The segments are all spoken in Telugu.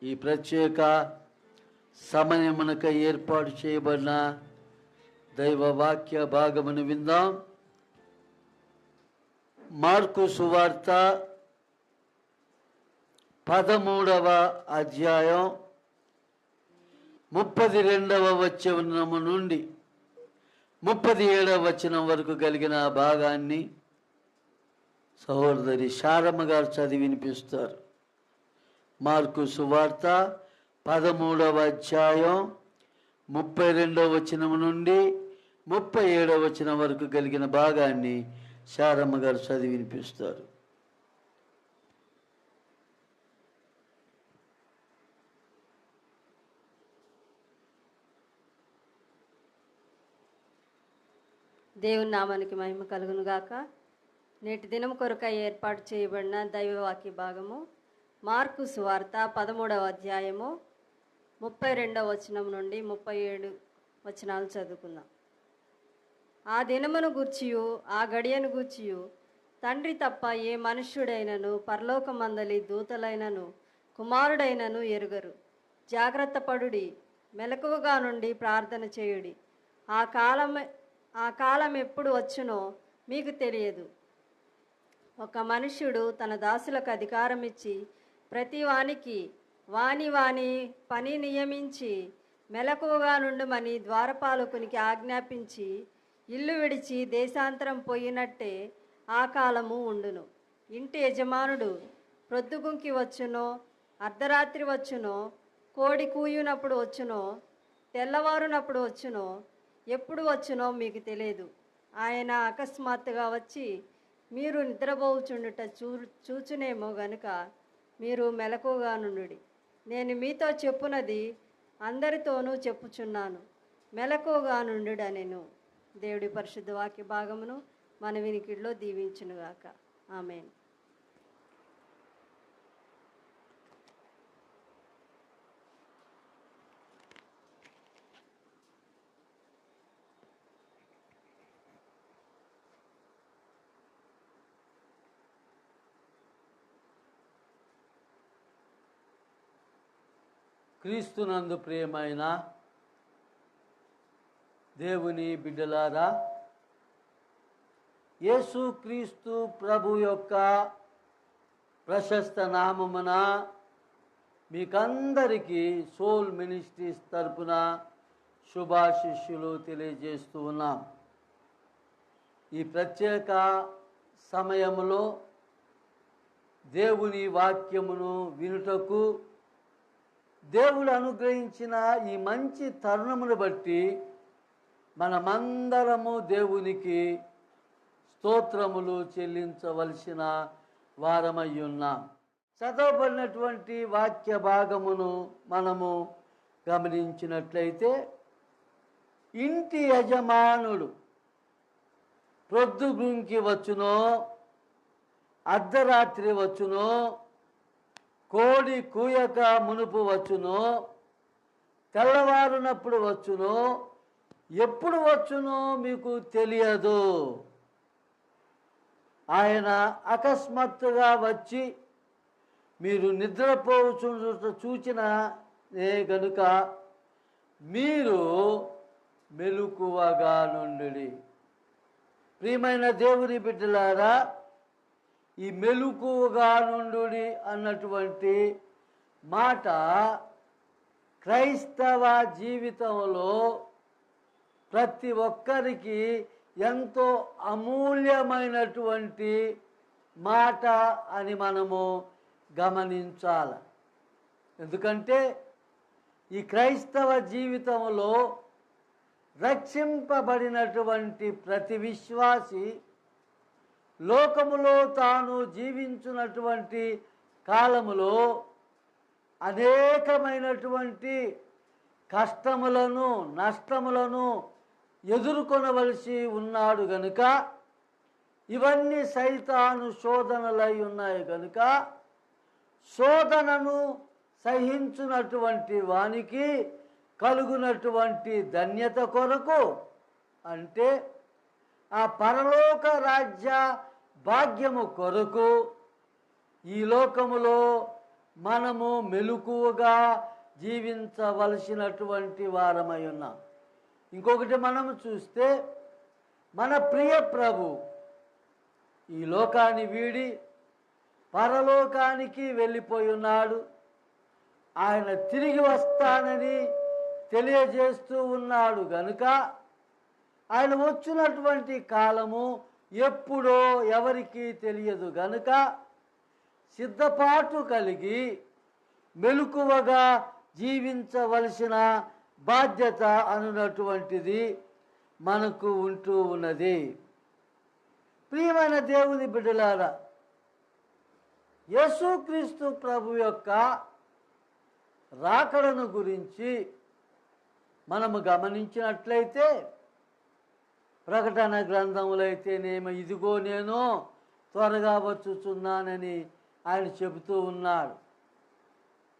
ఈ ప్రత్యేక సమయమునక ఏర్పాటు చేయబడిన దైవ వాక్య భాగమును విందాం. మార్కు సువార్త 13వ అధ్యాయం 32వ వచనము నుండి 37వ వచనం వరకు కలిగిన భాగాన్ని సహోదరి శారమ్మ గారు చదివి వినిపిస్తారు. మార్కు సువార్త 13వ అధ్యాయం 32వ వచనం నుండి 37వ వచనం వరకు కలిగిన భాగాన్ని శారమ్మ గారు చదివి వినిపిస్తారు. దేవుని నామానికి మహిమ కలుగును గాక. నేటి దినం కొరకై ఏర్పాటు చేయబడిన దైవవాక్య భాగము మార్కు సువార్త 13వ అధ్యాయము 32వ వచనం నుండి 37 వచనాలు చదువుకుందాం. ఆ దినమును గూర్చియు ఆ గడియను గూర్చియు తండ్రి తప్ప ఏ మనుష్యుడైనను పరలోకమందలి దూతలైనను కుమారుడైనను ఎరుగరు. జాగ్రత్త పడుడి, మెలకువగా నుండి ప్రార్థన చేయుడి. ఆ కాలం ఎప్పుడు వచ్చునో మీకు తెలియదు. ఒక మనుష్యుడు తన దాసులకు అధికారం ఇచ్చి ప్రతి వానికి వాని పని నియమించి మెలకువగా నుండుమని ద్వారపాలకునికి ఆజ్ఞాపించి ఇల్లు విడిచి దేశాంతరం పోయినట్టే ఆ కాలము ఉండును. ఇంటి యజమానుడు ప్రొద్దుగుంకి వచ్చునో, అర్ధరాత్రి వచ్చునో, కోడి కూయునప్పుడు వచ్చునో, తెల్లవారునప్పుడు వచ్చునో, ఎప్పుడు వచ్చునో మీకు తెలియదు. ఆయన అకస్మాత్తుగా వచ్చి మీరు నిద్రపోవుచుండుట చూచునేమో గనుక మీరు మెలకువగా నుండుడి. నేను మీతో చెప్పునది అందరితోనూ చెప్పుచున్నాను, మెలకువగా నుండుడనెను. దేవుడి పరిశుద్ధ వాక్య భాగమును మన వినికిడిలో దీవించునుగాక. ఆమేన్. క్రీస్తునందు ప్రియమైన దేవుని బిడ్డలారా, యేసు క్రీస్తు ప్రభు యొక్క ప్రశస్త నామమున మీకందరికీ సోల్ మినిస్ట్రీస్ తరపున శుభాశిష్యులు తెలియజేస్తూ ఉన్నాం. ఈ ప్రత్యేక సమయంలో దేవుని వాక్యమును వినుటకు దేవుడు అనుగ్రహించిన ఈ మంచి తరుణమును బట్టి మనమందరము దేవునికి స్తోత్రములు చెల్లించవలసిన వారమై ఉన్నాం. చదవబడినటువంటి వాక్య భాగమును మనము గమనించినట్లయితే, ఇంటి యజమానుడు ప్రొద్దుగుంకి వచ్చునో, అర్ధరాత్రి వచ్చునో, కోడి కూయక మునుపు వచ్చునో, తెల్లవారునప్పుడు వచ్చునో, ఎప్పుడు వచ్చునో మీకు తెలియదు. ఆయన అకస్మాత్తుగా వచ్చి మీరు నిద్రపోవచ్చుట చూచిన గనుక మీరు మెలకువగా నుండుడి. ప్రియమైన దేవుని బిడ్డలారా, ఈ మెలకువగా నుండుడి అన్నటువంటి మాట క్రైస్తవ జీవితంలో ప్రతి ఒక్కరికి ఎంతో అమూల్యమైనటువంటి మాట అని మనము గమనించాలి. ఎందుకంటే ఈ క్రైస్తవ జీవితంలో రక్షింపబడినటువంటి ప్రతి విశ్వాసి లోకములో తాను జీవించున్నటువంటి కాలములో అనేకమైనటువంటి కష్టములను నష్టములను ఎదుర్కొనవలసి ఉన్నాడు గనుక, ఇవన్నీ సైతాను శోధనలై ఉన్నాయి గనుక, శోధనను సహించున్నటువంటి వానికి కలుగునటువంటి ధన్యత కొరకు, అంటే ఆ పరలోక రాజ్య భాగ్యము కొరకు ఈ లోకములో మనము మెలకువగా జీవించవలసినటువంటి వారమై ఉన్నాం. ఇంకొకటి మనము చూస్తే మన ప్రియ ప్రభు ఈ లోకాన్ని వీడి పరలోకానికి వెళ్ళిపోయి ఉన్నాడు. ఆయన తిరిగి వస్తానని తెలియజేస్తూ ఉన్నాడు గనుక ఆయన వచ్చినటువంటి కాలము ఎప్పుడో ఎవరికీ తెలియదు గనుక సిద్ధపాటు కలిగి మెలకువగా జీవించవలసిన బాధ్యత అనున్నటువంటిది మనకు ఉంటూ ఉన్నది. ప్రియమైన దేవుని బిడ్డలారా, యేసుక్రీస్తు ప్రభు యొక్క రాకడను గురించి మనము గమనించినట్లయితే ప్రకటన గ్రంథములో అయితేనేమో ఇదిగో నేను త్వరగా వచ్చుచున్నానని ఆయన చెబుతూ ఉన్నాడు.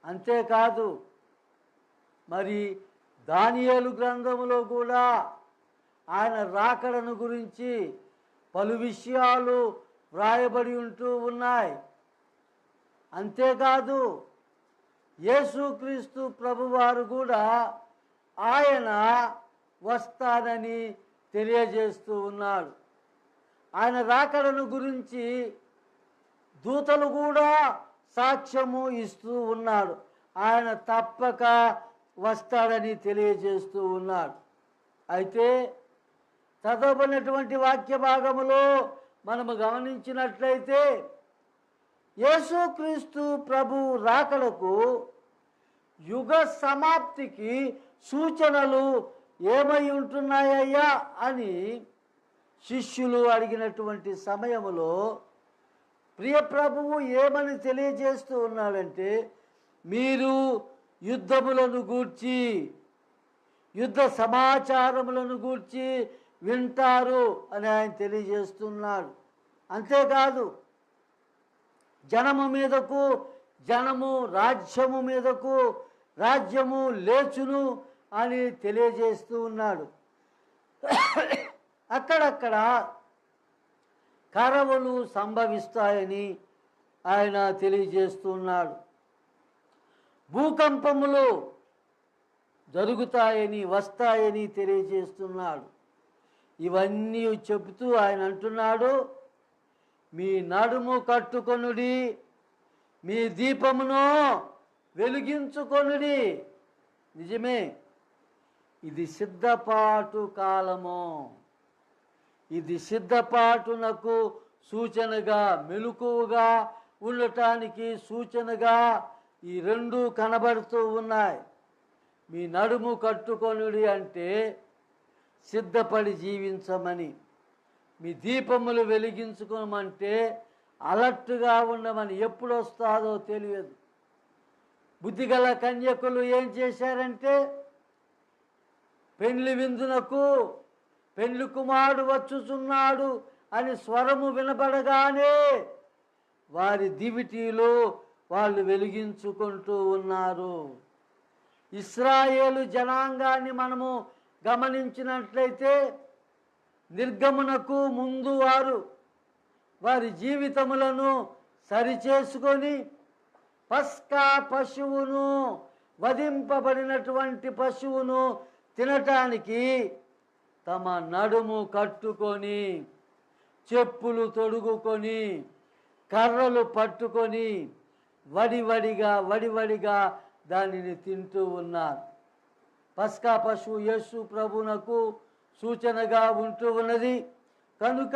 అంతేకాదు మరి దానియేలు గ్రంథములో కూడా ఆయన రాకడను గురించి పలు విషయాలు వ్రాయబడి ఉంటూ ఉన్నాయి. అంతేకాదు యేసుక్రీస్తు ప్రభువారు కూడా ఆయన వస్తానని తెలియజేస్తూ ఉన్నాడు. ఆయన రాకడను గురించి దూతలు కూడా సాక్ష్యము ఇస్తూ ఉన్నాడు. ఆయన తప్పక వస్తాడని తెలియజేస్తూ ఉన్నాడు. అయితే చదవబడినటువంటి వాక్య భాగములో మనము గమనించినట్లయితే యేసుక్రీస్తు ప్రభు రాకడకు యుగ సమాప్తికి సూచనలు ఏమై ఉంటున్నాయ్యా అని శిష్యులు అడిగినటువంటి సమయములో ప్రియ ప్రభువు ఏమని తెలియజేస్తూ ఉన్నాడంటే, మీరు యుద్ధములను గూర్చి యుద్ధ సమాచారములను గూర్చి వింటారు అని ఆయన తెలియజేస్తున్నాడు. అంతేకాదు జనము మీదకు జనము, రాజ్యము మీదకు రాజ్యము లేచును అని తెలియజేస్తూ ఉన్నాడు. అక్కడక్కడ కరవులు సంభవిస్తాయని ఆయన తెలియజేస్తున్నాడు. భూకంపములు జరుగుతాయని, వస్తాయని తెలియజేస్తున్నాడు. ఇవన్నీ చెబుతూ ఆయన అంటున్నాడు, మీ నడుము కట్టుకొనుడి, మీ దీపమును వెలిగించుకొనుడి. నిజమే, ఇది సిద్ధపాటు కాలము. ఇది సిద్ధపాటునకు సూచనగా, మెలకువగా ఉండటానికి సూచనగా ఈ రెండు కనబడుతూ ఉన్నాయి. మీ నడుము కట్టుకొనుడి అంటే సిద్ధపడి జీవించమని, మీ దీపములు వెలిగించుకోమంటే అలర్ట్గా ఉండమని. ఎప్పుడు వస్తాదో తెలియదు. బుద్ధిగల కన్యకులు ఏం చేశారంటే, పెండ్లి విందునకు పెండ్లి కుమారుడు వచ్చుచున్నాడు అని స్వరము వినబడగానే వారి దివిటీలు వాళ్ళు వెలిగించుకుంటూ ఉన్నారు. ఇశ్రాయేలు జనాంగాన్ని మనము గమనించినట్లయితే నిర్గమనకు ముందు వారి జీవితములను సరిచేసుకొని పస్కా పశువును, వధింపబడినటువంటి పశువును తినటానికి తమ నడుము కట్టుకొని, చెప్పులు తొడుగుకొని, కర్రలు పట్టుకొని వడివడిగా దానిని తింటూ ఉన్నారు. పస్కా పశువు యేసు ప్రభునకు సూచనగా ఉంటూ ఉన్నది కనుక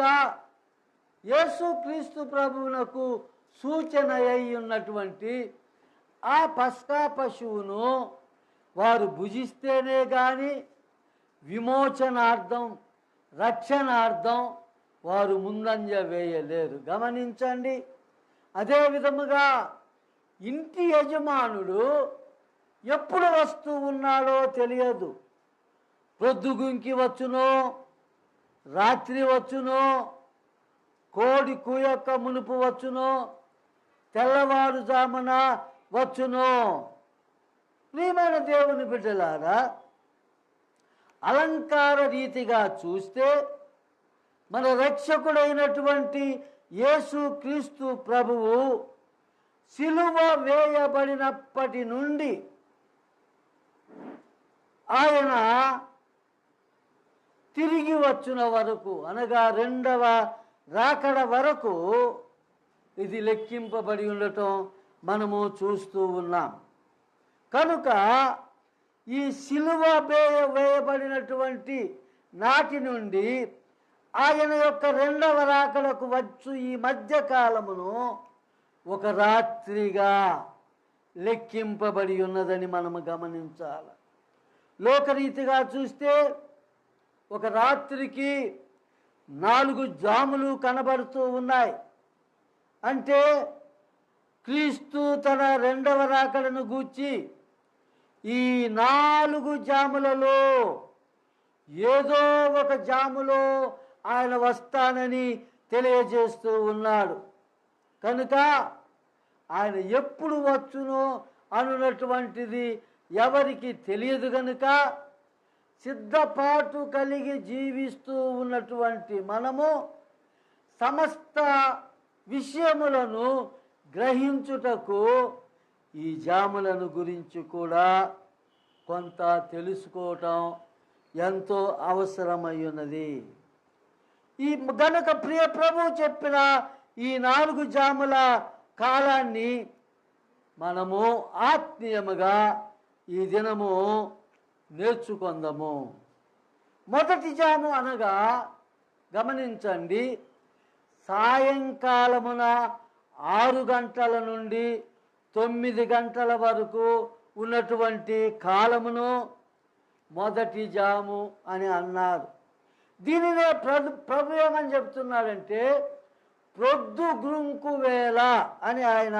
యేసు క్రీస్తు ప్రభువునకు సూచన అయి ఉన్నటువంటి ఆ పస్కా పశువును వారు భుజిస్తేనే కానీ విమోచనార్థం, రక్షణార్థం వారు ముందంజ వేయలేరు. గమనించండి. అదే విధముగా ఇంటి యజమానుడు ఎప్పుడు వస్తూ ఉన్నాడో తెలియదు. ప్రొద్దుగుంకి వచ్చునో, రాత్రి వచ్చునో, కోడి కూయొక్క మునుపు వచ్చునో, తెల్లవారుజామున వచ్చునో. ప్రియమైన దేవుని బిడ్డలారా, అలంకార రీతిగా చూస్తే మన రక్షకుడైనటువంటి యేసు క్రీస్తు ప్రభువు సిలువ వేయబడినప్పటి నుండి ఆయన తిరిగి వచ్చిన వరకు, అనగా రెండవ రాకడ వరకు ఇది లెక్కింపబడి ఉండటం మనము చూస్తూ ఉన్నాం. కనుక ఈ సిలువ వేయబడినటువంటి నాటి నుండి ఆయన యొక్క రెండవ రాకడకు వచ్చు ఈ మధ్య కాలమును ఒక రాత్రిగా లెక్కింపబడి ఉన్నదని మనము గమనించాలి. లోకరీతిగా చూస్తే ఒక రాత్రికి 4 జాములు కనబడుతూ ఉన్నాయి. అంటే క్రీస్తు తన రెండవ రాకడను గూర్చి ఈ 4 జాములలో ఏదో ఒక జాములో ఆయన వస్తానని తెలియజేస్తూ ఉన్నాడు. కనుక ఆయన ఎప్పుడు వచ్చునో అనున్నటువంటిది ఎవరికి తెలియదు. కనుక సిద్ధపాటు కలిగి జీవిస్తూ ఉన్నటువంటి మనము సమస్త విషయములను గ్రహించుటకు ఈ జాములను గురించి కూడా కొంత తెలుసుకోవటం ఎంతో అవసరమై ఉన్నది. ఈ గనుక ప్రియ ప్రభు చెప్పిన ఈ 4 జాముల కాలాన్ని మనము ఆత్మీయముగా ఈ దినము నేర్చుకుందాము. మొదటి జాము అనగా గమనించండి, సాయంకాలమున 6 గంటల నుండి 9 గంటల వరకు ఉన్నటువంటి కాలమును మొదటి జాము అని అన్నారు. దీనినే ప్రభు ఏమని చెప్తున్నాడంటే ప్రొద్దు గుంకు వేళ అని ఆయన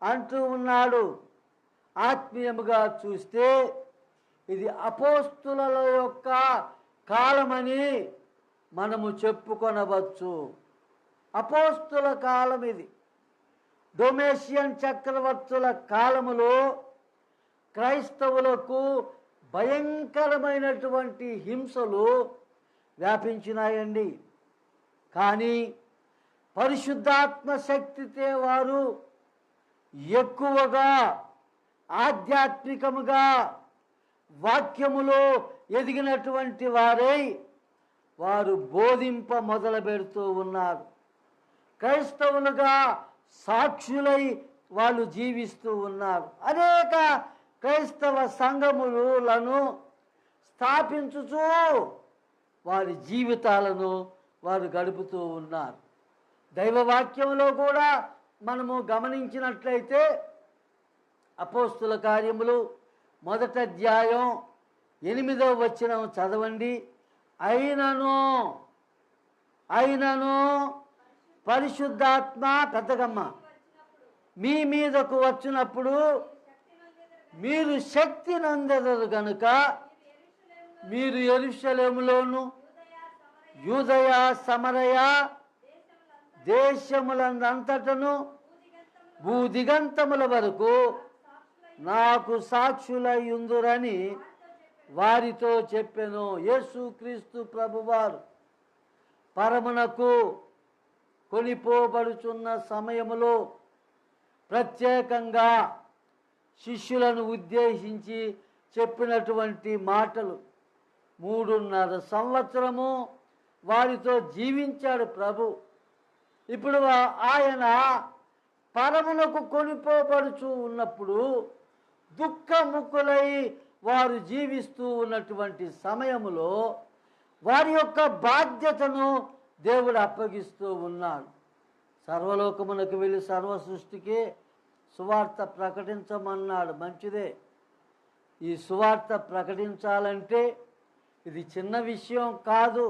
అంటూ ఉన్నాడు. ఆత్మీయముగా చూస్తే ఇది అపోస్తుల యొక్క కాలమని మనము చెప్పుకొనవచ్చు. అపోస్తుల కాలం ఇది. డొమేషియన్ చక్రవర్తుల కాలములో క్రైస్తవులకు భయంకరమైనటువంటి హింసలు వ్యాపించినాయండి. కానీ పరిశుద్ధాత్మ శక్తితే వారు ఎక్కువగా ఆధ్యాత్మికముగా వాక్యములో ఎదిగినటువంటి వారై వారు బోధింప మొదలు పెడుతూ ఉన్నారు. క్రైస్తవులుగా సాక్షులై వాళ్ళు జీవిస్తూ ఉన్నారు. అనేక క్రైస్తవ సంఘములను స్థాపించుచూ వారి జీవితాలను వారు గడుపుతూ ఉన్నారు. దైవవాక్యంలో కూడా మనము గమనించినట్లయితే అపోస్తుల కార్యములు 1వ అధ్యాయం 8వ వచనం చదవండి. అయినను పరిశుద్ధాత్మ పెద్దగమ్మ మీ మీదకు వచ్చినప్పుడు మీరు శక్తి నందెదరు గనుక మీరు యెరూషలేములోను యూదయ సమరయ దేశములందంతటను భూదిగంతముల వరకు నాకు సాక్షులయ్యుందురని వారితో చెప్పెను. యేసుక్రీస్తు ప్రభువారు పరమునకు కొనిపోబడుచున్న సమయములో ప్రత్యేకంగా శిష్యులను ఉద్దేశించి చెప్పినటువంటి మాటలు. 3.5 సంవత్సరము వారితో జీవించాడు ప్రభు. ఇప్పుడు ఆయన పరమునకు కొనిపోబడుచు ఉన్నప్పుడు దుఃఖముఖులై వారు జీవిస్తూ ఉన్నటువంటి సమయములో వారి యొక్క బాధ్యతను దేవుడు అప్పగిస్తూ ఉన్నాడు. సర్వలోకమునకు వెళ్ళి సర్వ సృష్టికి సువార్త ప్రకటించమన్నాడు. మంచిదే. ఈ సువార్త ప్రకటించాలంటే ఇది చిన్న విషయం కాదు.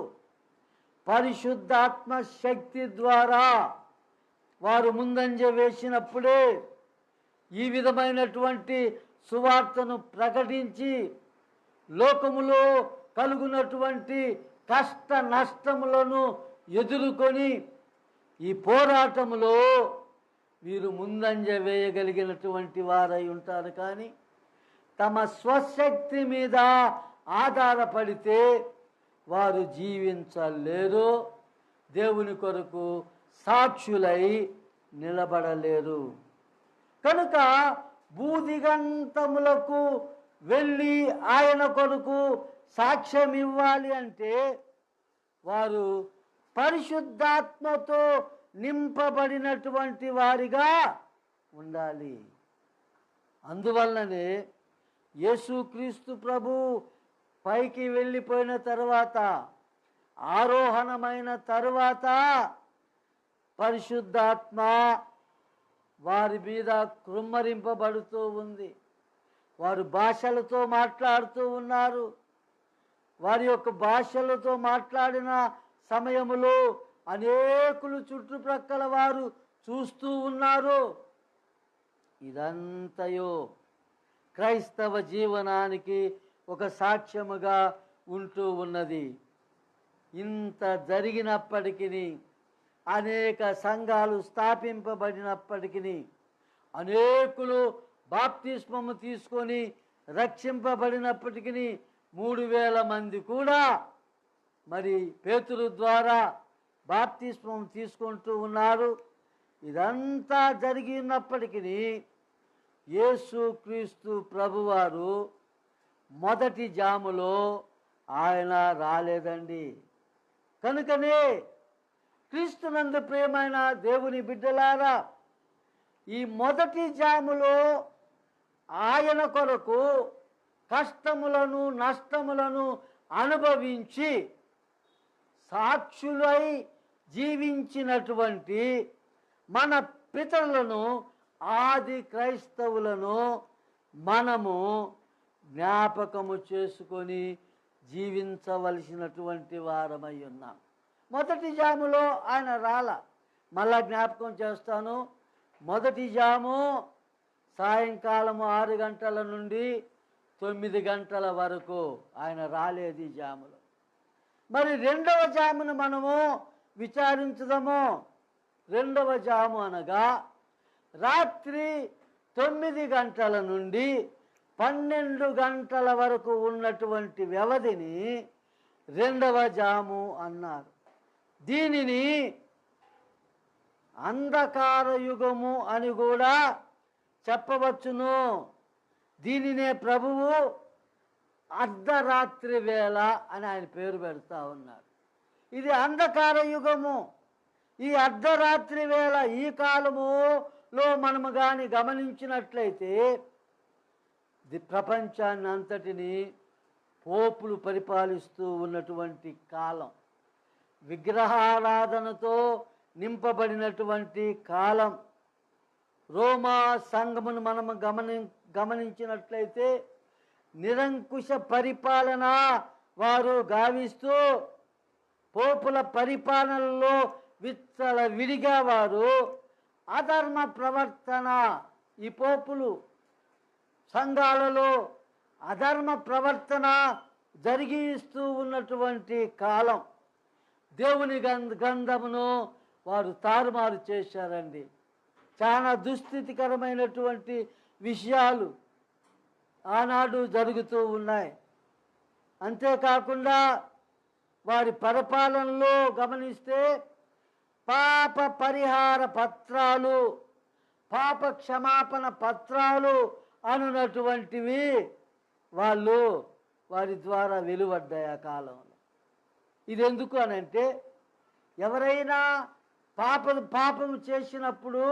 పరిశుద్ధాత్మ శక్తి ద్వారా వారు ముందంజ వేసినప్పుడే ఈ విధమైనటువంటి సువార్తను ప్రకటించి లోకములో కలుగునటువంటి కష్ట నష్టములను ఎదుర్కొని ఈ పోరాటములో వీరు ముందంజ వేయగలిగినటువంటి వారై ఉంటారు. కానీ తమ స్వశక్తి మీద ఆధారపడితే వారు జీవించలేరు, దేవుని కొరకు సాక్షులై నిలబడలేరు. కనుక భూదిగంతములకు వెళ్ళి ఆయన కొరకు సాక్ష్యం ఇవ్వాలి అంటే వారు పరిశుద్ధాత్మతో నింపబడినటువంటి వారిగా ఉండాలి. అందువల్లనే యేసుక్రీస్తు ప్రభు పైకి వెళ్ళిపోయిన తరువాత, ఆరోహణమైన తరువాత పరిశుద్ధాత్మ వారి మీద కృమ్మరింపబడుతూ ఉంది. వారు భాషలతో మాట్లాడుతూ ఉన్నారు. వారి యొక్క భాషలతో మాట్లాడిన సమయములో అనేకులు చుట్టుప్రక్కల వారు చూస్తూ ఉన్నారు. ఇదంతయో క్రైస్తవ జీవనానికి ఒక సాక్ష్యముగా ఉంటూ ఉన్నది. ఇంత జరిగినప్పటికీ, అనేక సంఘాలు స్థాపింపబడినప్పటికీ, అనేకులు బాప్తిస్మము తీసుకొని రక్షింపబడినప్పటికీ 3000 మంది కూడా మరి పేతురు ద్వారా బాప్తిస్మం తీసుకుంటూ ఉన్నారు. ఇదంతా జరిగినప్పటికీ యేసుక్రీస్తు ప్రభువారు మొదటి జాములో ఆయన రాలేదండి. కనుకనే క్రీస్తునందు ప్రియమైన దేవుని బిడ్డలారా, ఈ మొదటి జాములో ఆయన కొరకు కష్టములను నష్టములను అనుభవించి సాక్షులై జీవించినటువంటి మన పితరులను, ఆది క్రైస్తవులను మనము జ్ఞాపకము చేసుకొని జీవించవలసినటువంటి వారమై ఉన్నాం. మొదటి జాములో ఆయన రాల. మళ్ళా జ్ఞాపకం చేస్తాను. మొదటి జాము సాయంకాలము 6 గంటల నుండి 9 గంటల వరకు ఆయన రాలేదు ఈ జాములో. మరి రెండవ జామును మనము విచారించుదాము. రెండవ జాము అనగా రాత్రి 9 గంటల నుండి 12 గంటల వరకు ఉన్నటువంటి వ్యవధిని రెండవ జాము అన్నారు. దీనిని అంధకార యుగము అని కూడా చెప్పవచ్చును. దీనినే ప్రభువు అర్ధరాత్రి వేళ అని ఆయన పేరు పెడతా ఉన్నారు. ఇది అంధకార యుగము. ఈ అర్ధరాత్రి వేళ, ఈ కాలములో మనము కానీ గమనించినట్లయితే ప్రపంచాన్ని అంతటిని పోపులు పరిపాలిస్తూ ఉన్నటువంటి కాలం, విగ్రహారాధనతో నింపబడినటువంటి కాలం. రోమా సంఘమును మనము గమనించినట్లయితే నిరంకుశ పరిపాలన వారు గావిస్తూ, పోపుల పరిపాలనలో విడిగా వారు అధర్మ ప్రవర్తన, ఈ పోపులు సంఘాలలో అధర్మ ప్రవర్తన జరిగిస్తూ ఉన్నటువంటి కాలం. దేవుని గ్రంథమును వారు తారుమారు చేశారండి. చాలా దుస్థితికరమైనటువంటి విషయాలు ఆనాడు జరుగుతూ ఉన్నాయి. అంతేకాకుండా వారి పరిపాలనలో గమనిస్తే పాప పరిహార పత్రాలు, పాప క్షమాపణ పత్రాలు అనున్నటువంటివి వారి ద్వారా వెలువడ్డాయి ఆ కాలంలో. ఇది ఎందుకు అనంటే, ఎవరైనా పాపము చేసినప్పుడు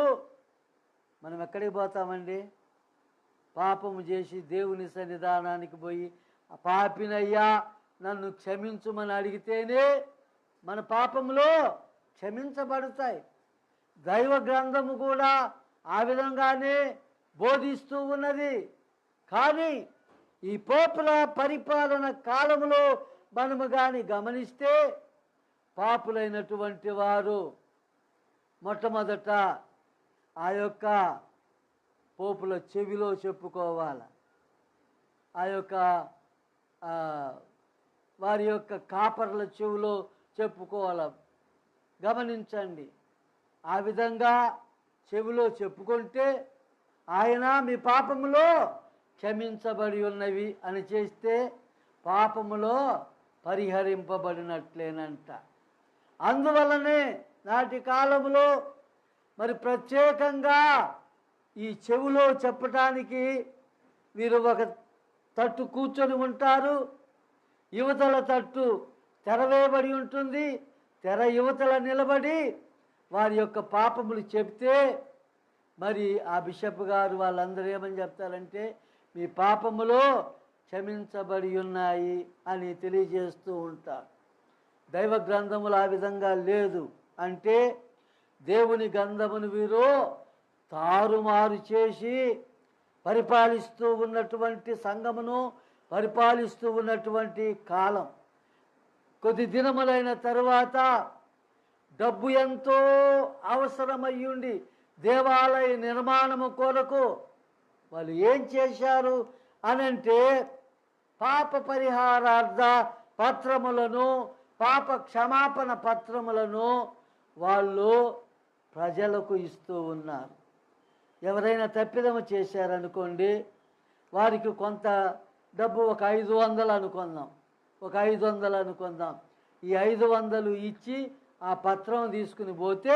మనం ఎక్కడికి పోతామండి? పాపము చేసి దేవుని సన్నిధానానికి పోయి, పాపినయ్యా నన్ను క్షమించుమని అడిగితేనే మన పాపములో క్షమించబడతాయి. దైవ గ్రంథము కూడా ఆ విధంగానే బోధిస్తూ ఉన్నది. కానీ ఈ పోపుల పరిపాలన కాలములో మనము కానీ గమనిస్తే, పాపులైనటువంటి వారు మొట్టమొదట ఆ యొక్క పోపుల చెవిలో చెప్పుకోవాలి. ఆ యొక్క వారి యొక్క కాపర్ల చెవిలో చెప్పుకోవాలి. గమనించండి, ఆ విధంగా చెవిలో చెప్పుకుంటే ఆయన మీ పాపములో క్షమించబడి ఉన్నవి అని చేస్తే పాపములో పరిహరింపబడినట్లేనంట. అందువలనే నాటి కాలంలో మరి ప్రత్యేకంగా ఈ చెవిలో చెప్పటానికి వీరు ఒక తట్టు కూర్చొని ఉంటారు, యువతల తట్టు తెరవేయబడి ఉంటుంది. తెర యువతల నిలబడి వారి యొక్క పాపములు చెప్తే మరి ఆ బిషప్ గారు వాళ్ళందరూ ఏమని చెప్తారంటే మీ పాపములో క్షమించబడి ఉన్నాయి అని తెలియజేస్తూ ఉంటారు. దైవ గ్రంథములు ఆ విధంగా లేదు. అంటే దేవుని గ్రంథమును వీరు తారుమారు చేసి పరిపాలిస్తూ ఉన్నటువంటి సంఘమును పరిపాలిస్తూ ఉన్నటువంటి కాలం. కొద్ది దినములైన తరువాత డబ్బు ఎంతో అవసరమయ్యుండి దేవాలయ నిర్మాణము కొరకు వాళ్ళు ఏం చేశారు అనంటే పాప పరిహారార్థ పత్రములను, పాప క్షమాపణ పత్రములను వాళ్ళు ప్రజలకు ఇస్తూ ఉన్నారు. ఎవరైనా తప్పిదము చేశారనుకోండి, వారికి కొంత డబ్బు, ఒక 500 అనుకుందాం, ఒక 500 అనుకుందాం. ఈ 500 ఇచ్చి ఆ పత్రం తీసుకుని పోతే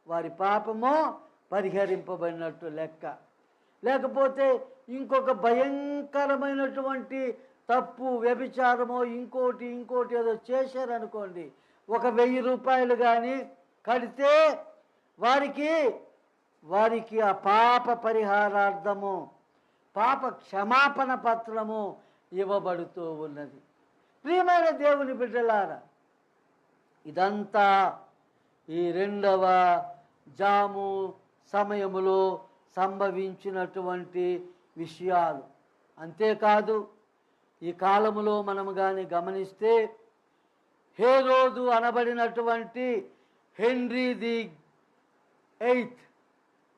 వారి పాపము పరిహరింపబడినట్టు లెక్క. లేకపోతే ఇంకొక భయంకరమైనటువంటి తప్పు, వ్యభిచారమో ఇంకోటి ఏదో చేశారనుకోండి, ఒక 1000 రూపాయలు కానీ కడితే వారికి ఆ పాప పరిహారార్థము, పాప క్షమాపణ పత్రము ఇవ్వబడుతూ ఉన్నది. ప్రియమైన దేవుని బిడ్డలారా, ఇదంతా ఈ రెండవ జాము సమయములో సంభవించినటువంటి విషయాలు. అంతేకాదు, ఈ కాలములో మనము కానీ గమనిస్తే హేరోదు అనబడినటువంటి హెన్రీ ది 8th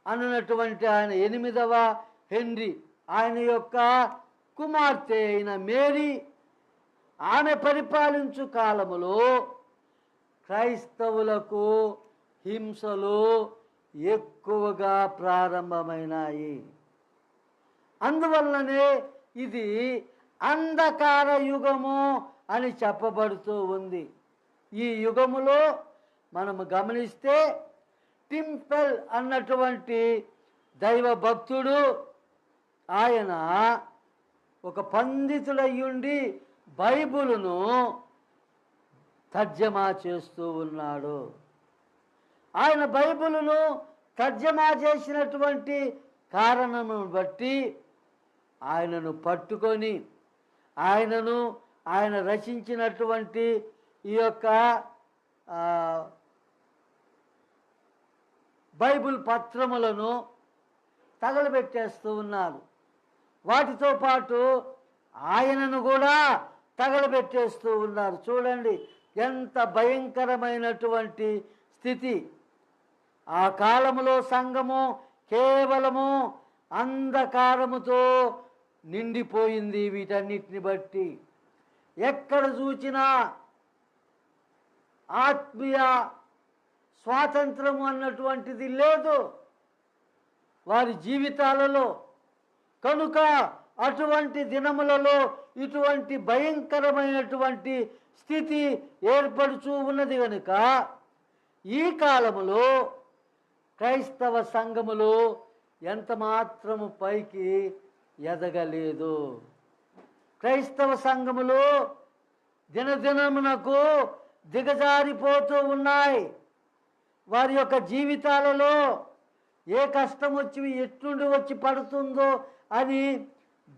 అన్నటువంటి ఆయన 8వ హెన్రీ, ఆయన యొక్క కుమార్తె అయిన మేరీ, ఆమె పరిపాలించు కాలములో క్రైస్తవులకు హింసలు ఎక్కువగా ప్రారంభమైనాయి. అందువల్లనే ఇది అంధకార యుగము అని చెప్పబడుతూ ఉంది. ఈ యుగములో మనము గమనిస్తే టింపెల్ అన్నటువంటి దైవ భక్తుడు, ఆయన ఒక పండితుడయ్యుండి బైబిలును తర్జమా చేస్తూ ఉన్నాడు. ఆయన బైబిలును తర్జమా చేసినటువంటి కారణమును బట్టి ఆయనను పట్టుకొని ఆయన రచించినటువంటి ఈ యొక్క బైబిల్ పత్రములను తగలబెట్టేస్తూ ఉన్నారు. వాటితో పాటు ఆయనను కూడా తగలబెట్టేస్తూ ఉన్నారు. చూడండి ఎంత భయంకరమైనటువంటి స్థితి. ఆ కాలములో సంఘము కేవలము అంధకారముతో నిండిపోయింది. వీటన్నిటిని బట్టి ఎక్కడ చూచినా ఆత్మీయ స్వాతంత్రము అన్నటువంటిది లేదు వారి జీవితాలలో. కనుక అటువంటి దినములలో ఇటువంటి భయంకరమైనటువంటి స్థితి ఏర్పడుచూ ఉన్నది. కనుక ఈ కాలములో క్రైస్తవ సంఘములు ఎంత మాత్రము పైకి ఎదగలేదు. క్రైస్తవ సంఘములు దినదినమునకు దిగజారిపోతూ ఉన్నాయి. వారి యొక్క జీవితాలలో ఏ కష్టం వచ్చి ఎట్నుండి వచ్చి పడుతుందో అని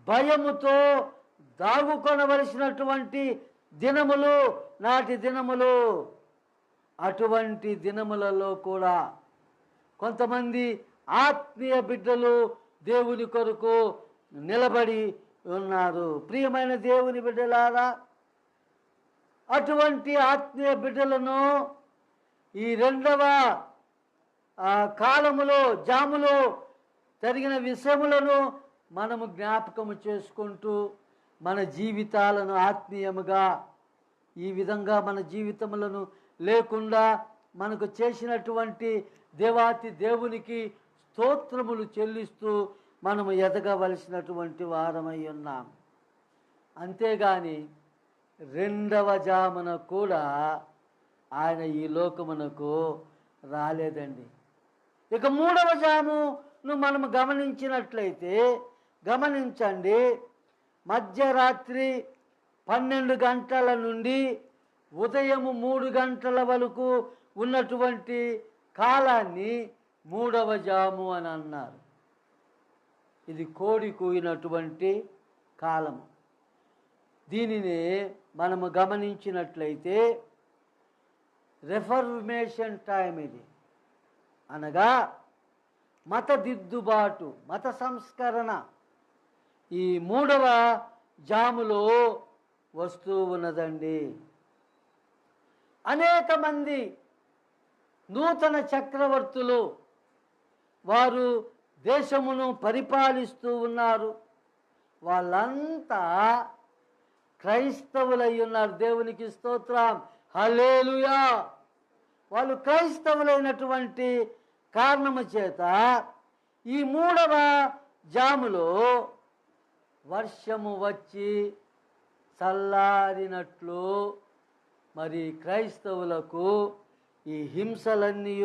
భయముతో దాగుకొనవలసినటువంటి దినములు నాటి దినములు. అటువంటి దినములలో కూడా కొంతమంది ఆత్మీయ బిడ్డలు దేవుని కొరకు నిలబడి ఉన్నారు. ప్రియమైన దేవుని బిడ్డలారా, అటువంటి ఆత్మీయ బిడ్డలను ఈ రెండవ కాలములో జాములో జరిగిన విషయములను మనము జ్ఞాపకము చేసుకుంటూ మన జీవితాలను ఆత్మీయముగా ఈ విధంగా మన జీవితములను లేకుండా మనకు చేసినటువంటి దేవాతి దేవునికి స్తోత్రములు చెల్లిస్తూ మనము ఎదగవలసినటువంటి వారమై ఉన్నాం. అంతేగాని రెండవ జామున కూడా ఆయన ఈ లోకమునకు రాలేదండి. ఇక మూడవ జాము మనం గమనించినట్లయితే గమనించండి, మధ్యరాత్రి 12 గంటల నుండి ఉదయం 3 గంటల వరకు ఉన్నటువంటి కాలాన్ని 3వ జాము అని అన్నారు. ఇది కోడి కూయినటువంటి కాలము. దీనిని మనము గమనించినట్లయితే రిఫర్మేషన్ టైం ఇది, అనగా మత దిద్దుబాటు, మత సంస్కరణ ఈ 3వ జాములో వస్తూ ఉన్నదండి. అనేక మంది నూతన చక్రవర్తులు వారు దేశమును పరిపాలిస్తూ ఉన్నారు. వాళ్ళంతా క్రైస్తవులై ఉన్నారు. దేవునికి స్తోత్రం, హల్లెలూయా. వాళ్ళు క్రైస్తవులైనటువంటి కారణము చేత ఈ 3వ జాములో వర్షము వచ్చి చల్లారినట్లు మరి క్రైస్తవులకు ఈ హింసలన్నీ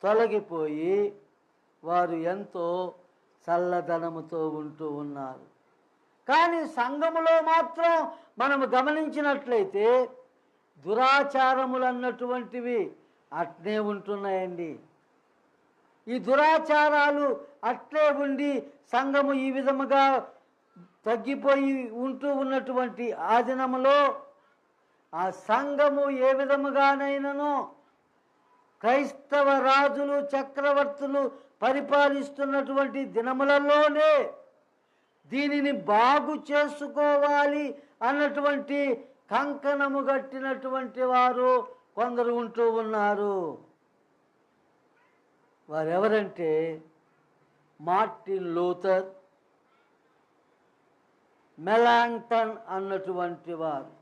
తొలగిపోయి వారు ఎంతో చల్లదనముతో ఉంటూ ఉన్నారు. కానీ సంఘములో మాత్రం మనము గమనించినట్లయితే దురాచారములు అన్నటువంటివి అట్నే ఉంటున్నాయండి. ఈ దురాచారాలు అట్లే ఉండి సంఘము ఈ విధముగా తగ్గిపోయి ఉంటూ ఉన్నటువంటి ఆ దినములో ఆ సంఘము ఏ విధముగానైనానో క్రైస్తవ రాజులు చక్రవర్తులు పరిపాలిస్తున్నటువంటి దినములలోనే దీనిని బాగు చేసుకోవాలి అన్నటువంటి కంకణము గట్టినటువంటి వారు కొందరు ఉంటూ ఉన్నారు. వారెవరంటే మార్టిన్ లూథర్, మెలాంక్టన్ అన్నటువంటి వారు.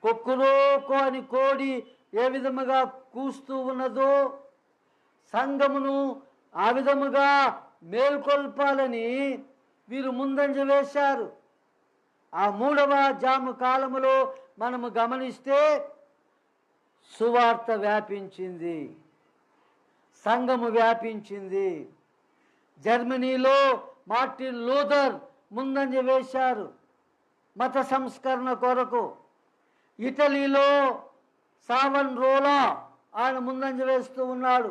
కొక్కురోకో అని కోడి ఏ విధముగా కూస్తూ ఉన్నదో సంఘమును ఆ విధముగా మేల్కొల్పాలని వీరు ముందంజ వేశారు. ఆ 3వ జాము కాలములో మనము గమనిస్తే సువార్త వ్యాపించింది, సంఘము వ్యాపించింది. జర్మనీలో మార్టిన్ లూథర్ ముందంజ వేశారు మత సంస్కరణ కొరకు. ఇటలీలో సావన్రోలా ఆయన ముందంజ వేస్తూ ఉన్నాడు.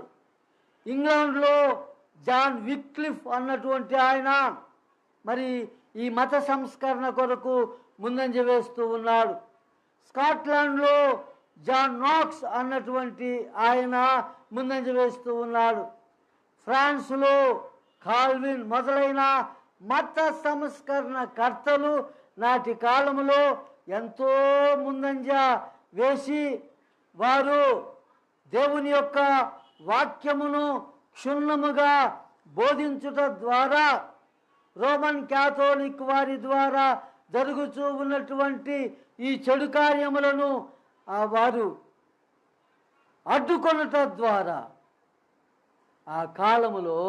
ఇంగ్లాండ్లో జాన్ విక్లిఫ్ అన్నటువంటి ఆయన మరి ఈ మత సంస్కరణ కొరకు ముందంజ వేస్తూ ఉన్నాడు. స్కాట్లాండ్లో జాన్ నాక్స్ అన్నటువంటి ఆయన ముందంజ వేస్తూ ఉన్నాడు. ఫ్రాన్స్లో కాల్విన్ మొదలైన మత సంస్కరణ కర్తలు నాటి కాలములో ఎంతో ముందంజ వేసి వారు దేవుని యొక్క వాక్యమును క్షుణ్ణముగా బోధించుట ద్వారా రోమన్ క్యాథోలిక్ వారి ద్వారా జరుగుతూ ఉన్నటువంటి ఈ చెడు కార్యములను వారు అడ్డుకొనుట ద్వారా ఆ కాలములో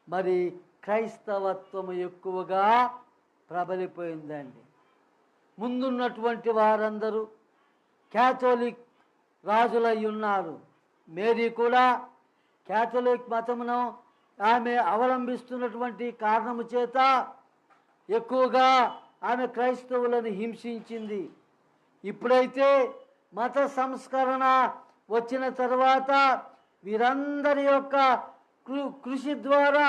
మరి క్రైస్తవత్వము ఎక్కువగా ప్రబలిపోయిందండి. ముందున్నటువంటి వారందరూ క్యాథోలిక్ రాజులై ఉన్నారు. మేరీ కూడా క్యాథోలిక్ మతమును ఆమె అవలంబిస్తున్నటువంటి కారణము చేత ఎక్కువగా ఆమె క్రైస్తవులను హింసించింది. ఇప్పుడైతే మత సంస్కరణ వచ్చిన తర్వాత వీరందరి యొక్క కృషి ద్వారా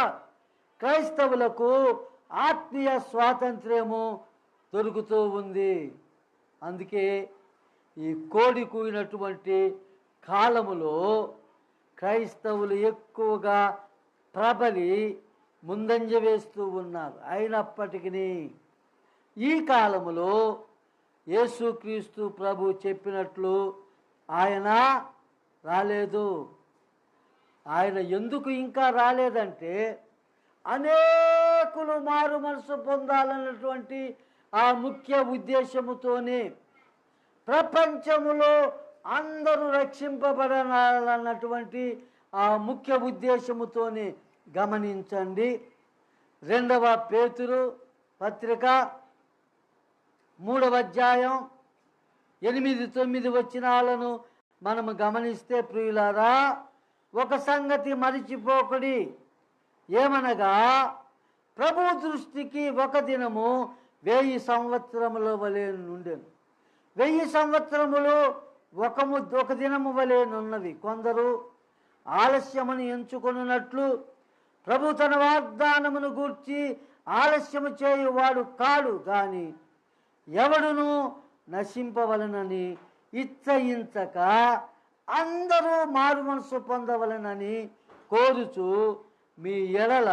క్రైస్తవులకు ఆత్మీయ స్వాతంత్ర్యము దొరుకుతూ ఉంది. అందుకే ఈ కోడి కూయినటువంటి కాలములో క్రైస్తవులు ఎక్కువగా ప్రబలి ముందంజ వేస్తూ ఉన్నారు. అయినప్పటికీ ఈ కాలములో యేసుక్రీస్తు ప్రభు చెప్పినట్లు ఆయన రాలేదు. ఆయన ఎందుకు ఇంకా రాలేదంటే అనేకులు మారు మనసు పొందాలన్నటువంటి ఆ ముఖ్య ఉద్దేశముతోనే, ప్రపంచములో అందరూ రక్షింపబడాలన్నటువంటి ఆ ముఖ్య ఉద్దేశముతోనే. గమనించండి, 2వ పేతురు పత్రిక 3వ అధ్యాయం 8-9 వచనాలను మనము గమనిస్తే, ప్రియులారా, ఒక సంగతి మరిచిపోకుడి, ఏమనగా ప్రభు దృష్టికి ఒక దినము 1000 సంవత్సరముల వలె నుండెను. 1000 సంవత్సరములు ఒక దినము వలె నున్నవి. కొందరు ఆలస్యమును ఎంచుకొనున్నట్లు ప్రభు తన వాగ్దానమును గూర్చి ఆలస్యము చేయువాడు కాడు గాని ఎవడును నశింపవలనని ఇచ్చయించక అందరూ మారు మనసు పొందవలనని కోరుచు మీ ఎడల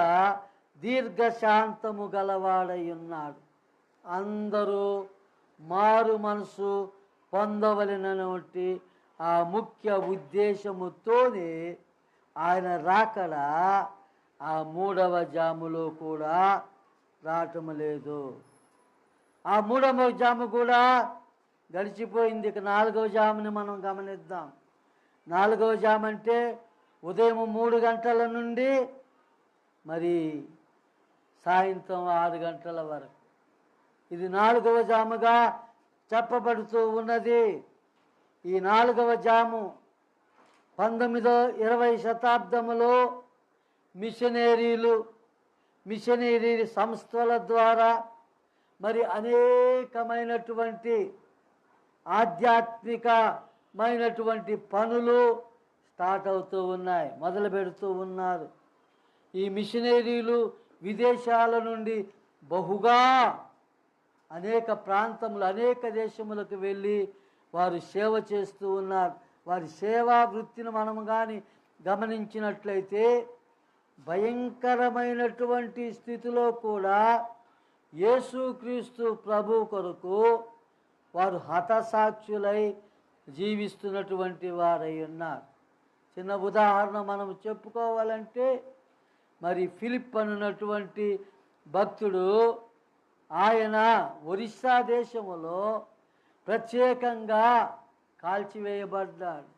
దీర్ఘశాంతము గలవాడై ఉన్నాడు. అందరూ మారు మనసు పొందవలనటువంటి ఆ ముఖ్య ఉద్దేశముతోనే ఆయన రాకడ ఆ 3వ జాములో కూడా రావటం లేదు. ఆ 3వ జాము కూడా గడిచిపోయింది. ఇక 4వ జాముని మనం గమనిద్దాం. 4వ జాము అంటే ఉదయం 3 గంటల నుండి మరి సాయంత్రం 6 గంటల వరకు. ఇది 4వ జాముగా చెప్పబడుతూ ఉన్నది. ఈ 4వ జాము 19వ-20వ శతాబ్దములో మిషనరీ సంస్థల ద్వారా మరి అనేకమైనటువంటి ఆధ్యాత్మికమైనటువంటి పనులు స్టార్ట్ అవుతూ ఉన్నాయి, మొదలు పెడుతూ ఉన్నారు. ఈ మిషనరీలు విదేశాల నుండి బహుగా అనేక ప్రాంతములు అనేక దేశములకు వెళ్ళి వారు సేవ చేస్తూ ఉన్నారు. వారి సేవా వృత్తిని మనము కానీ గమనించినట్లయితే భయంకరమైనటువంటి స్థితిలో కూడా యేసుక్రీస్తు ప్రభు కొరకు వారు హతసాక్షులై జీవిస్తున్నటువంటి వారై ఉన్నారు. చిన్న ఉదాహరణ మనం చెప్పుకోవాలంటే మరి ఫిలిప్ అనున్నటువంటి భక్తుడు ఆయన ఒరిస్సా దేశములో ప్రత్యేకంగా కాల్చివేయబడ్డాడు.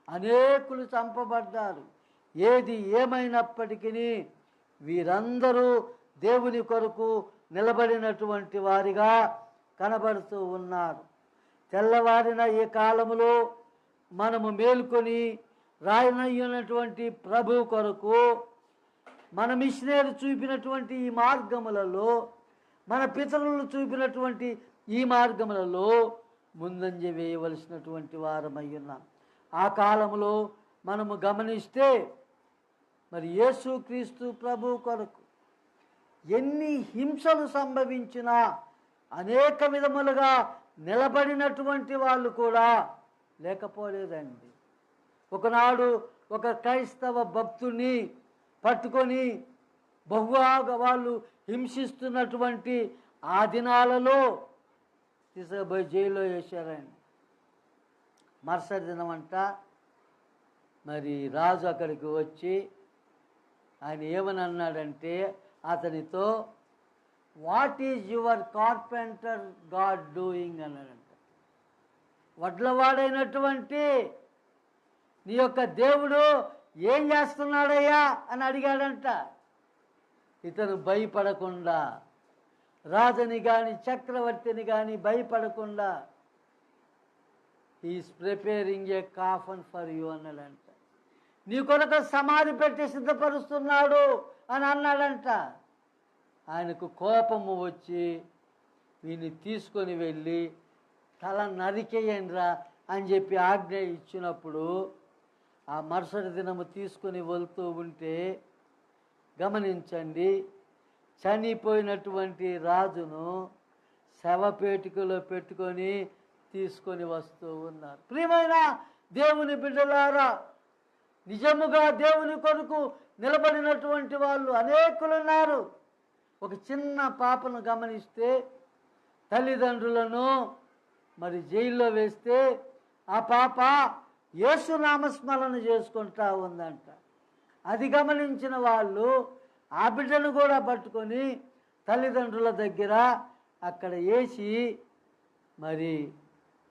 అనేకులు చంపబడ్డారు. ఏది ఏమైనప్పటికీ వీరందరూ దేవుని కొరకు నిలబడినటువంటి వారిగా కనబడుతూ ఉన్నారు. తెల్లవారిన ఈ కాలములో మనము మేల్కొని రాయనయ్యున్నటువంటి ప్రభు కొరకు మన మిషనరీ చూపినటువంటి ఈ మార్గములలో, మన పితరులు చూపినటువంటి ఈ మార్గములలో ముందంజ వేయవలసినటువంటి వారమై ఉన్నాం. ఆ కాలంలో మనము గమనిస్తే మరి యేసుక్రీస్తు ప్రభు కొరకు ఎన్ని హింసలు సంభవించినా అనేక విధములుగా నిలబడినటువంటి వాళ్ళు కూడా లేకపోలేదండి. ఒకనాడు ఒక క్రైస్తవ భక్తుని పట్టుకొని బహుగా వాళ్ళు హింసిస్తున్నటువంటి ఆ దినాలలో తీసుకుపోయి జైల్లో వేశారండి. మరుసటి దినమంట మరి రాజు అక్కడికి వచ్చి ఆయన ఏమని అన్నాడంటే అతనితో, what is your carpenter God doing అన్నాడంట. వడ్లవాడైనటువంటి నీ యొక్క దేవుడు ఏం చేస్తున్నాడయ్యా అని అడిగాడంట. ఇతను భయపడకుండా, రాజుని కానీ చక్రవర్తిని కానీ భయపడకుండా, is preparing a coffin for you అన్నాడంట. నీ కొరకు సమాధి పెట్టి సిద్ధపరుస్తున్నాడు అని అన్నాడంట. ఆయనకు కోపము వచ్చి వీని తీసుకొని వెళ్ళి తల నరికేయండిరా అని చెప్పి ఆజ్ఞ ఇచ్చినప్పుడు ఆ మరుసటి దినము తీసుకొని వెళ్తూ ఉంటే గమనించండి, చనిపోయినటువంటి రాజును శవపేటికలో పెట్టుకొని తీసుకొని వస్తూ ఉన్నారు. ప్రియమైన దేవుని బిడ్డలారా, నిజముగా దేవుని కొరకు నిలబడినటువంటి వాళ్ళు అనేకులున్నారు. ఒక చిన్న పాపను గమనిస్తే తల్లిదండ్రులను మరి జైల్లో వేస్తే ఆ పాప యేసు నామస్మరణ చేసుకుంటా ఉందంట. అది గమనించిన వాళ్ళు ఆ బిడ్డను కూడా పట్టుకొని తల్లిదండ్రుల దగ్గర అక్కడ వేసి మరి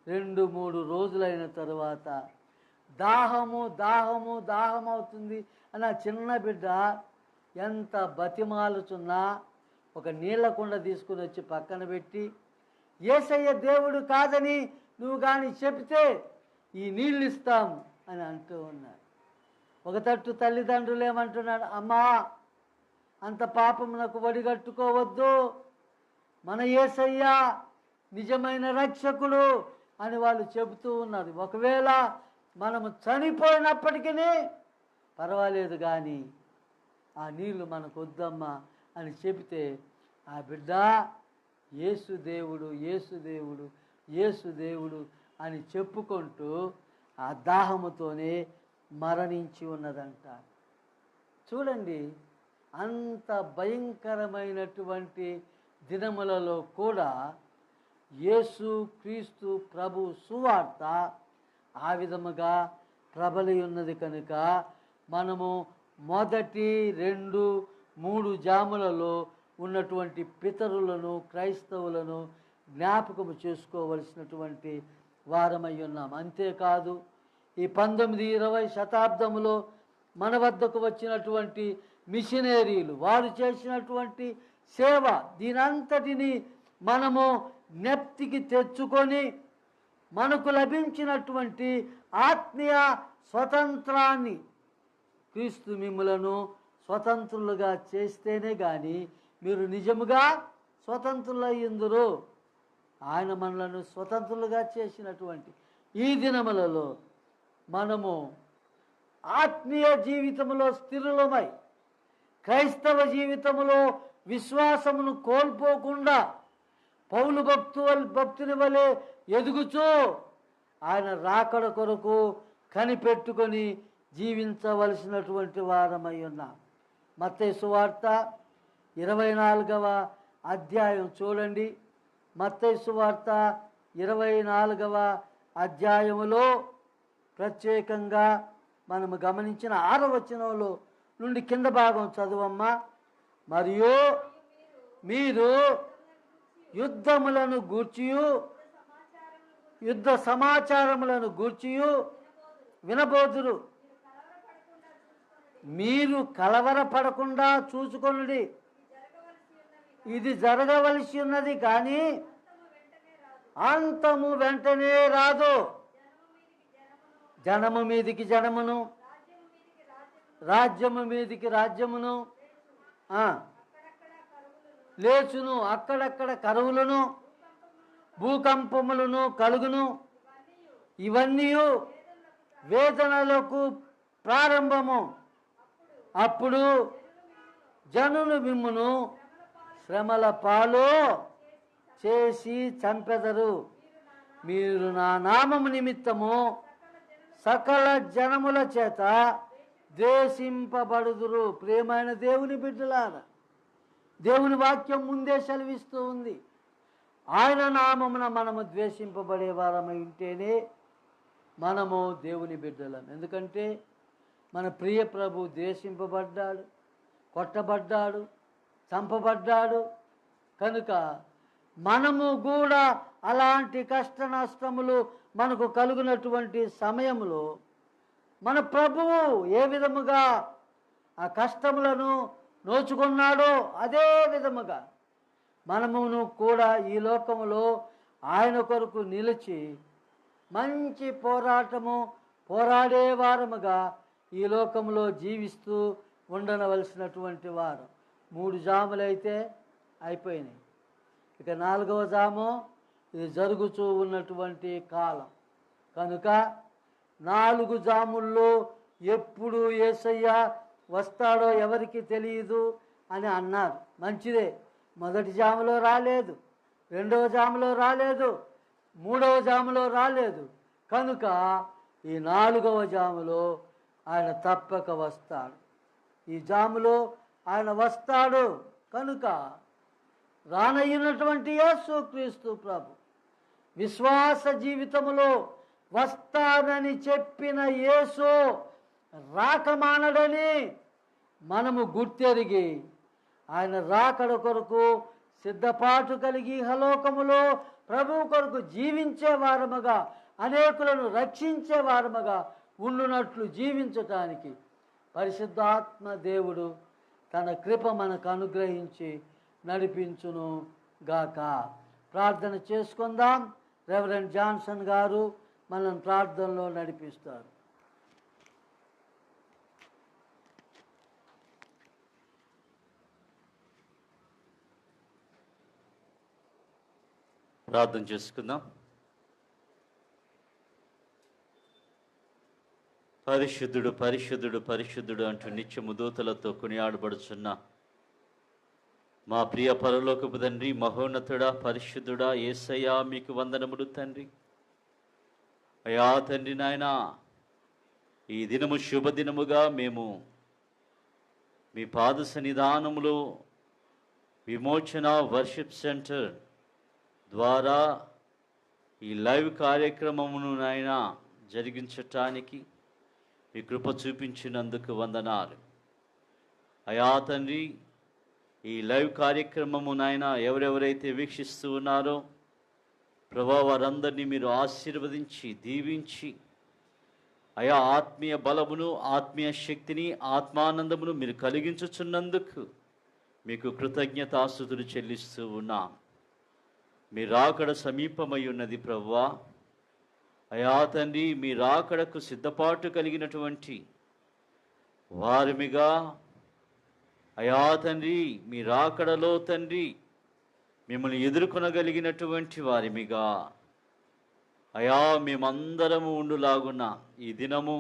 2-3 రోజులైన తరువాత దాహము అవుతుంది అని ఆ చిన్న బిడ్డ ఎంత బతిమాలుచున్నా ఒక నీళ్ళ కుండ తీసుకుని వచ్చి పక్కన పెట్టి, యేసయ్య దేవుడు కాదని నువ్వు కానీ చెప్తే ఈ నీళ్ళు ఇస్తాము అని అంటూ ఉన్నారు. ఒక తట్టు తల్లిదండ్రులు ఏమంటున్నాడు, అమ్మా అంత పాపమునకు వడిగట్టుకోవద్దు. మన యేసయ్య నిజమైన రక్షకుడు అని వాళ్ళు చెబుతూ ఉన్నారు. ఒకవేళ మనము చనిపోయినప్పటికీ పర్వాలేదు, కానీ ఆ నీళ్లు మనకు వద్దమ్మా అని చెబితే ఆ బిడ్డ యేసు దేవుడు, యేసు దేవుడు, యేసు దేవుడు అని చెప్పుకుంటూ ఆ దాహముతోనే మరణించి ఉన్నదంట. చూడండి, అంత భయంకరమైనటువంటి దినములలో కూడా యేసు క్రీస్తు ప్రభు సువార్త ఆ విధముగా ప్రబలి ఉన్నది కనుక మనము మొదటి 2, 3 జాములలో ఉన్నటువంటి పితరులను, క్రైస్తవులను జ్ఞాపకము చేసుకోవలసినటువంటి వారమై ఉన్నాం. అంతేకాదు ఈ 19, 20 శతాబ్దములో మన వద్దకు వచ్చినటువంటి మిషనరీలు వారు చేసినటువంటి సేవ, దీనంతటిని మనము జ్ఞప్తికి తెచ్చుకొని మనకు లభించినటువంటి ఆత్మీయ స్వతంత్రాన్ని, క్రీస్తు మిమ్ములను స్వతంత్రులుగా చేస్తేనే కానీ మీరు నిజముగా స్వతంత్రులయ్యుందురు. ఆయన మనలను స్వతంత్రులుగా చేసినటువంటి ఈ దినములలో మనము ఆత్మీయ జీవితంలో స్థిరులమై క్రైస్తవ జీవితంలో విశ్వాసమును కోల్పోకుండా పౌలు భక్తుని వలె ఎదుగుచూ ఆయన రాకడ కొరకు కనిపెట్టుకొని జీవించవలసినటువంటి వారమై ఉన్నాం. మత్తయి సువార్త 24వ అధ్యాయం చూడండి. మత్తయి సువార్త 24వ అధ్యాయములో ప్రత్యేకంగా మనము గమనించిన 6వ వచనంలో నుండి కింద భాగం చదువమ్మా. మరియు మీరు యుద్ధములను గూర్చియు యుద్ధ సమాచారములను గూర్చియు వినబోదురు. మీరు కలవరపడకుండా చూసుకొనుడి. ఇది జరగవలసి ఉన్నది, కానీ అంతము వెంటనే రాదు. జనము మీదికి జనమును, రాజ్యము మీదికి రాజ్యమును లేచును. అక్కడక్కడ కరువులను, భూకంపములను కలుగును. ఇవన్నీ వేదనలకు ప్రారంభము. అప్పుడు జనులు మిమ్మును శ్రమల పాలు చేసి చంపెదరు. మీరు నా నామము నిమిత్తము సకల జనముల చేత ద్వేషింపబడుదురు. ప్రియమైన దేవుని బిడ్డలారా, దేవుని వాక్యం ముందే సెలవిస్తూ ఉంది. ఆయన నామమున మనము ద్వేషింపబడే వారమై ఉంటేనే మనము దేవుని బిడ్డలం. ఎందుకంటే మన ప్రియ ప్రభు ద్వేషింపబడ్డాడు, కొట్టబడ్డాడు, చంపబడ్డాడు. కనుక మనము కూడా అలాంటి కష్ట నష్టములు మనకు కలుగునటువంటి సమయంలో మన ప్రభువు ఏ విధముగా ఆ కష్టములను నోచుకున్నాడో అదే విధముగా మనమును కూడా ఈ లోకములో ఆయన కొరకు నిలిచి మంచి పోరాడే వారముగా ఈ లోకంలో జీవిస్తూ ఉండవలసినటువంటి వారు. 3 జాములైతే అయిపోయినాయి. ఇక 4వ జాము ఇది జరుగుతూ ఉన్నటువంటి కాలం కనుక 4 జాముల్లో ఎప్పుడు యేసయ్య వస్తాడో ఎవరికి తెలియదు అని అన్నారు. మంచిదే, మొదటి జాములో రాలేదు, 2వ జాములో రాలేదు, 3వ జాములో రాలేదు. కనుక ఈ 4వ జాములో ఆయన తప్పక వస్తాడు. ఈ జాములో ఆయన వస్తాడు. కనుక రానయ్యున్నటువంటి యేసు క్రీస్తు ప్రభు విశ్వాస జీవితములో వస్తానని చెప్పిన యేసు రాకమానడని మనము గుర్తెరిగి ఆయన రాకడ కొరకు సిద్ధపాటు కలిగి హలోకములో ప్రభువు కొరకు జీవించే వారముగా, అనేకులను రక్షించే వారముగా ఉండునట్లు జీవించటానికి పరిశుద్ధాత్మ దేవుడు తన కృప మనకు అనుగ్రహించి నడిపించును గాక. ప్రార్థన చేసుకుందాం. రెవరెండ్ జాన్సన్ గారు మనల్ని ప్రార్థనలో నడిపిస్తారు. ప్రార్థన చేసుకుందాం. పరిశుద్ధుడు పరిశుద్ధుడు పరిశుద్ధుడు అంటూ నిత్యము దూతలతో కొనియాడబడుచున్న మా ప్రియ పరలోకపు తండ్రి, మహోన్నతుడా, పరిశుద్ధుడా, యేసయ్యా మీకు వందనములు తండ్రి. అయా తండ్రి నాయన, ఈ దినము శుభదినముగా మేము మీ పాద సన్నిధానములో విమోచన వర్షిప్ సెంటర్ ద్వారా ఈ లైవ్ కార్యక్రమమును నాయన జరిగించటానికి మీ కృప చూపించినందుకు వందనాలు. అయా తండ్రి, ఈ లైవ్ కార్యక్రమము నాయన ఎవరెవరైతే వీక్షిస్తూ ఉన్నారో ప్రభా, వారందరినీ మీరు ఆశీర్వదించి దీవించి అయా ఆత్మీయ బలమును, ఆత్మీయ శక్తిని, ఆత్మానందమును మీరు కలిగించుచున్నందుకు మీకు కృతజ్ఞతాస్తుతులు చెల్లిస్తూ ఉన్నాం. మీ రాకడ సమీపమై ఉన్నది ప్రభువా. అయా తండ్రి, మీ రాకడకు సిద్ధపాటు కలిగినటువంటి వారిమిగా అయా తండ్రి, మీ రాకడలో తండ్రి మిమ్మల్ని ఎదుర్కొనగలిగినటువంటి వారిమిగా అయా మేమందరము ఉండులాగున్న ఈ దినము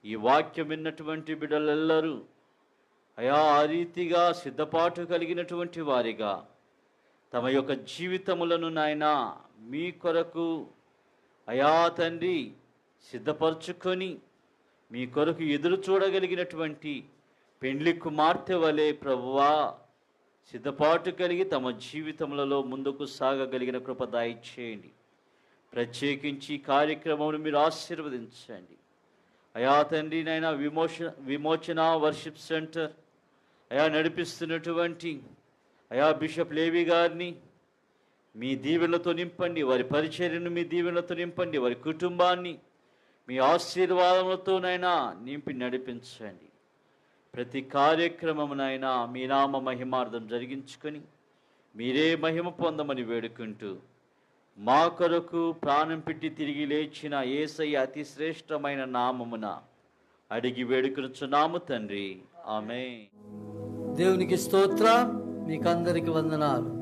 ఈ వాక్యం విన్నటువంటి బిడ్డలెల్లరూ అయా ఆ రీతిగా సిద్ధపాటు కలిగినటువంటి వారిగా తమ యొక్క జీవితములను నాయన మీ కొరకు అయా తండ్రి సిద్ధపరచుకొని మీ కొరకు ఎదురు చూడగలిగినటువంటి పెండ్లి కుమార్తె వలె ప్రభువా సిద్ధపాటు కలిగి తమ జీవితములలో ముందుకు సాగగలిగిన కృప దయచేయండి. ప్రత్యేకించి కార్యక్రమమును మీరు ఆశీర్వదించండి. అయా తండ్రి నాయన, విమోచన వర్షిప్ సెంటర్ అయా నడిపిస్తున్నటువంటి అయా బిషప్ లేవి గారిని మీ దీవెనలతో నింపండి. వారి పరిచర్యను మీ దీవెనలతో నింపండి. వారి కుటుంబాన్ని మీ ఆశీర్వాదములతోనైనా నింపి నడిపించండి. ప్రతి కార్యక్రమమునైనా మీ నామ మహిమార్థం జరిగించుకొని మీరే మహిమ పొందమని వేడుకుంటూ మా కొరకు ప్రాణం పెట్టి తిరిగి లేచిన యేసయ్య అతి శ్రేష్టమైన నామమున అడిగి వేడుకొనుచున్నాము తండ్రి, ఆమేన్. దేవునికి స్తోత్రం. మీకందరికి వందనాలు.